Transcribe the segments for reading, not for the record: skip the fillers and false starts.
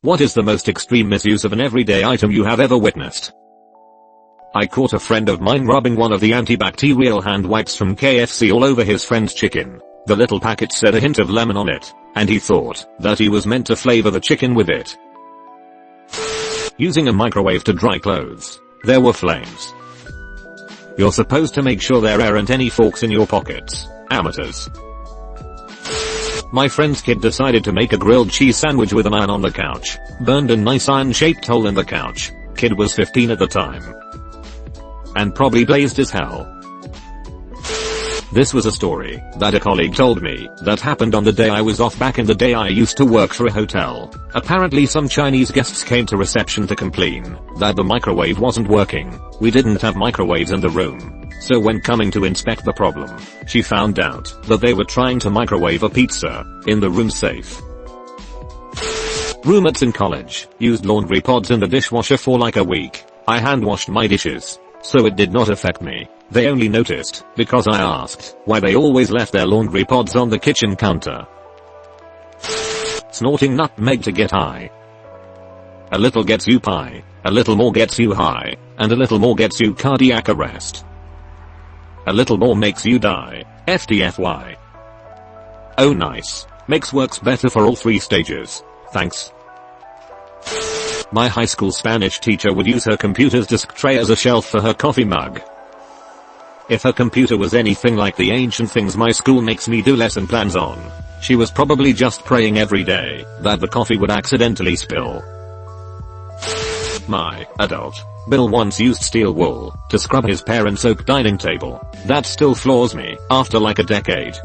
What is the most extreme misuse of an everyday item you have ever witnessed? I caught a friend of mine rubbing one of the antibacterial hand wipes from KFC all over his friend's chicken. The little packet said a hint of lemon on it, and he thought that he was meant to flavor the chicken with it. Using a microwave to dry clothes. There were flames. You're supposed to make sure there aren't any forks in your pockets. Amateurs. My friend's kid decided to make a grilled cheese sandwich with an iron on the couch. Burned a nice iron-shaped hole in the couch. Kid was 15 at the time. And probably blazed as hell. This was a story that a colleague told me that happened on the day I was off back in the day I used to work for a hotel. Apparently some Chinese guests came to reception to complain that the microwave wasn't working. We didn't have microwaves in the room. So when coming to inspect the problem, she found out that they were trying to microwave a pizza in the room safe. Roommates in college used laundry pods in the dishwasher for like a week. I hand washed my dishes, so it did not affect me. They only noticed because I asked why they always left their laundry pods on the kitchen counter. Snorting nutmeg to get high. A little gets you pie, a little more gets you high, and a little more gets you cardiac arrest. A little more makes you die. FTFY. Oh nice. Mix works better for all 3 stages. Thanks. My high school Spanish teacher would use her computer's disk tray as a shelf for her coffee mug. If her computer was anything like the ancient things my school makes me do lesson plans on, she was probably just praying every day that the coffee would accidentally spill. My adult Bill once used steel wool to scrub his parents' oak dining table. That still floors me after like a decade.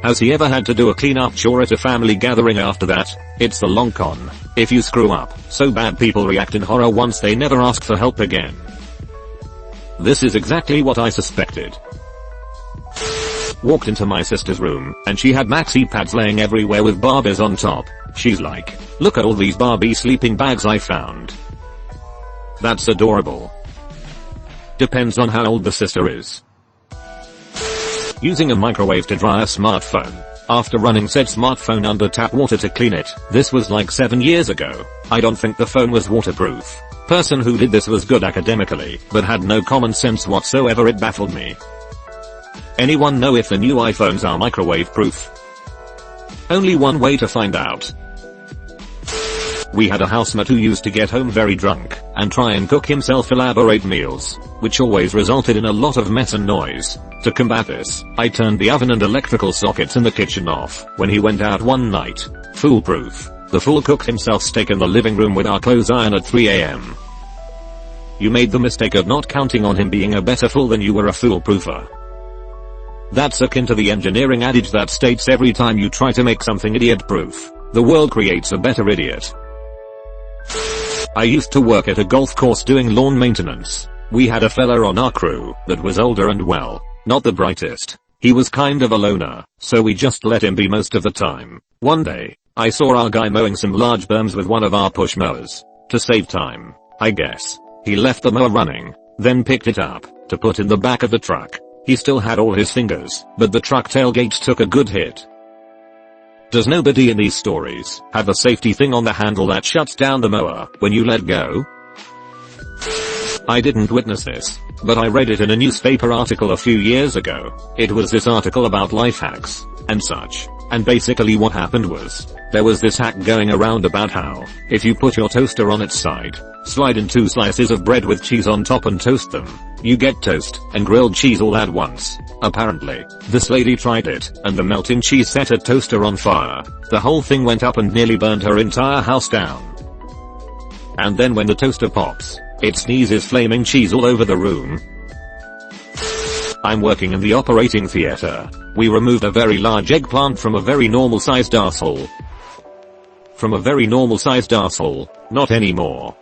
Has he ever had to do a cleanup chore at a family gathering after that? It's the long con. If you screw up so bad people react in horror once they never ask for help again. This is exactly what I suspected. Walked into my sister's room and she had maxi pads laying everywhere with Barbies on top. She's like, look at all these Barbie sleeping bags I found. That's adorable. Depends on how old the sister is. Using a microwave to dry a smartphone. After running said smartphone under tap water to clean it. This was like 7 years ago. I don't think the phone was waterproof. Person who did this was good academically, but had no common sense whatsoever. It baffled me. Anyone know if the new iPhones are microwave proof? Only one way to find out. We had a housemate who used to get home very drunk and try and cook himself elaborate meals, which always resulted in a lot of mess and noise. To combat this, I turned the oven and electrical sockets in the kitchen off when he went out one night. Foolproof. The fool cooked himself steak in the living room with our clothes iron at 3 AM. You made the mistake of not counting on him being a better fool than you were a foolproofer. That's akin to the engineering adage that states every time you try to make something idiot-proof, the world creates a better idiot. I used to work at a golf course doing lawn maintenance. We had a fella on our crew that was older and well, not the brightest. He was kind of a loner, so we just let him be most of the time. One day, I saw our guy mowing some large berms with one of our push mowers. To save time, I guess, he left the mower running, then picked it up to put in the back of the truck. He still had all his fingers, but the truck tailgate took a good hit. Does nobody in these stories have a safety thing on the handle that shuts down the mower when you let go? I didn't witness this, but I read it in a newspaper article a few years ago. It was this article about life hacks and such, and basically what happened was, there was this hack going around about how, if you put your toaster on its side, slide in 2 slices of bread with cheese on top and toast them, you get toast and grilled cheese all at once. Apparently, this lady tried it, and the melting cheese set her toaster on fire. The whole thing went up and nearly burned her entire house down. And then when the toaster pops, it sneezes flaming cheese all over the room. I'm working in the operating theater. We removed a very large eggplant from a very normal sized arsehole. Not anymore.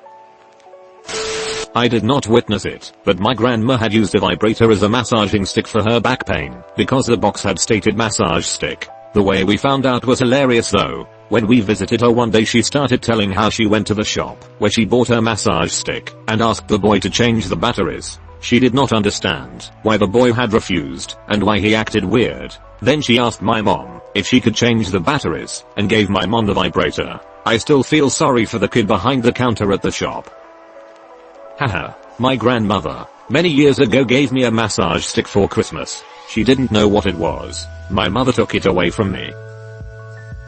I did not witness it, but my grandma had used a vibrator as a massaging stick for her back pain, because the box had stated massage stick. The way we found out was hilarious though. When we visited her one day she started telling how she went to the shop where she bought her massage stick and asked the boy to change the batteries. She did not understand why the boy had refused and why he acted weird. Then she asked my mom If she could change the batteries and gave my mom the vibrator, I still feel sorry for the kid behind the counter at the shop. Haha, my grandmother, many years ago gave me a massage stick for Christmas. She didn't know what it was. My mother took it away from me.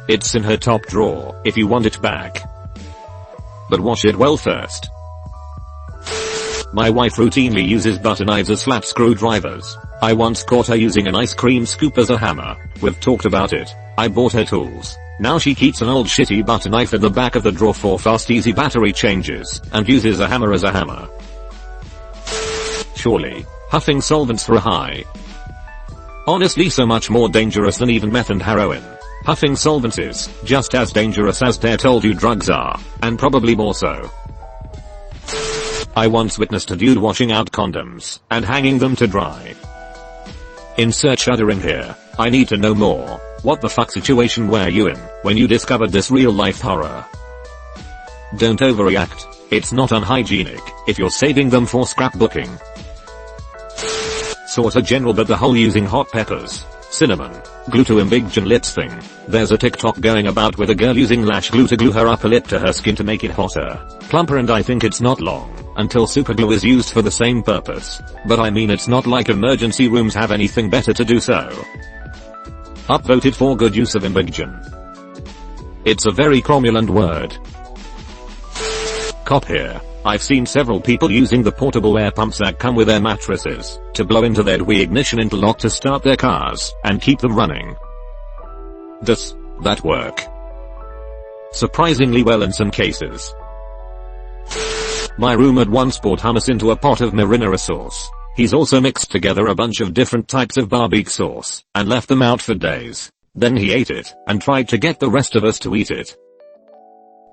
It's in her top drawer if you want it back. But wash it well first. My wife routinely uses butter knives as flat screwdrivers. I once caught her using an ice cream scoop as a hammer. We've talked about it. I bought her tools. Now she keeps an old shitty butter knife at the back of the drawer for fast easy battery changes and uses a hammer as a hammer. Surely, huffing solvents for a high. Honestly, so much more dangerous than even meth and heroin. Huffing solvents is just as dangerous as they're told you drugs are, and probably more so. I once witnessed a dude washing out condoms and hanging them to dry. Insert shuddering here. I need to know more. What the fuck situation were you in when you discovered this real life horror? Don't overreact. It's not unhygienic if you're saving them for scrapbooking. Sorta general, but the whole using hot peppers, cinnamon, glue to embiggen lips thing. There's a TikTok going about with a girl using lash glue to glue her upper lip to her skin to make it hotter, plumper, and I think it's not long until superglue is used for the same purpose. But I mean, it's not like emergency rooms have anything better to do, so. Upvoted for good use of embiggen. It's a very cromulent word. Cop here. I've seen several people using the portable air pumps that come with their mattresses to blow into their Wii ignition interlock to start their cars and keep them running. Does that work? Surprisingly well in some cases. My roommate once poured hummus into a pot of marinara sauce. He's also mixed together a bunch of different types of barbecue sauce and left them out for days. Then he ate it and tried to get the rest of us to eat it.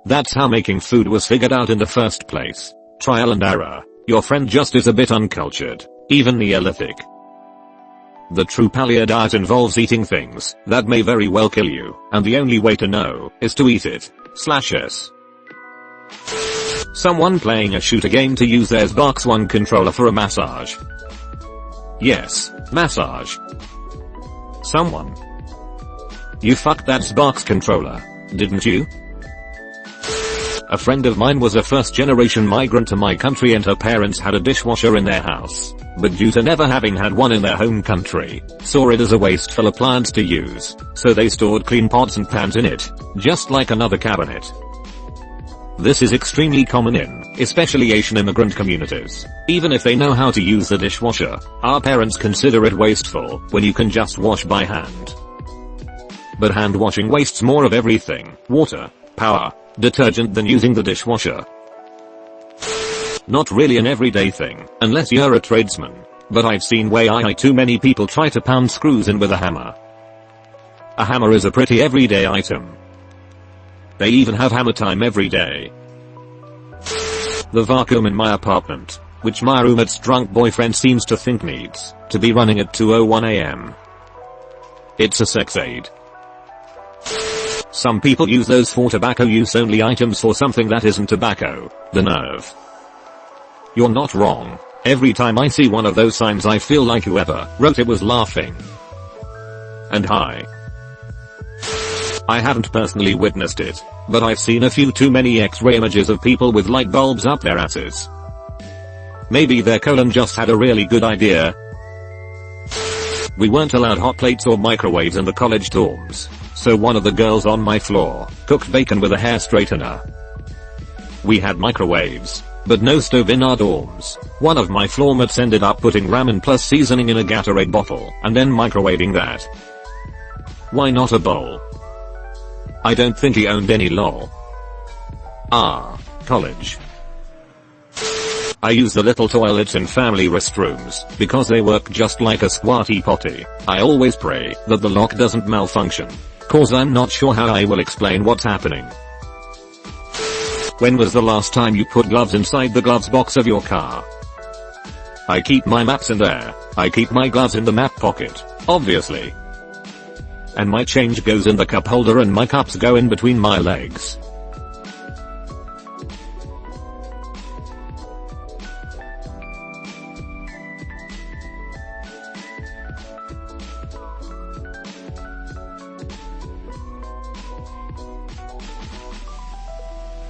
That's how making food was figured out in the first place. Trial and error. Your friend just is a bit uncultured, even Neolithic. The true paleo diet involves eating things that may very well kill you, and the only way to know is to eat it. /s. Someone playing a shooter game to use their Xbox One controller for a massage. Yes, massage. Someone. You fucked that Xbox controller, didn't you? A friend of mine was a first-generation migrant to my country, and her parents had a dishwasher in their house, but due to never having had one in their home country, saw it as a wasteful appliance to use, so they stored clean pots and pans in it, just like another cabinet. This is extremely common in, especially Asian immigrant communities. Even if they know how to use the dishwasher, our parents consider it wasteful when you can just wash by hand. But hand washing wastes more of everything: water, power, detergent than using the dishwasher. Not really an everyday thing, unless you're a tradesman, but I've seen way too many people try to pound screws in with a hammer. A hammer is a pretty everyday item. They even have hammer time every day. The vacuum in my apartment, which my roommate's drunk boyfriend seems to think needs to be running at 2:01 AM. It's a sex aid. Some people use those for tobacco use only items for something that isn't tobacco. The nerve. You're not wrong. Every time I see one of those signs I feel like whoever wrote it was laughing. And hi. I haven't personally witnessed it, but I've seen a few too many X-ray images of people with light bulbs up their asses. Maybe their colon just had a really good idea. We weren't allowed hot plates or microwaves in the college dorms, so one of the girls on my floor cooked bacon with a hair straightener. We had microwaves, but no stove in our dorms. One of my floor mates ended up putting ramen plus seasoning in a Gatorade bottle and then microwaving that. Why not a bowl? I don't think he owned any, lol. College. I use the little toilets in family restrooms because they work just like a squatty potty. I always pray that the lock doesn't malfunction, cause I'm not sure how I will explain what's happening. When was the last time you put gloves inside the gloves box of your car? I keep my maps in there. I keep my gloves in the map pocket, obviously. And my change goes in the cup holder and my cups go in between my legs.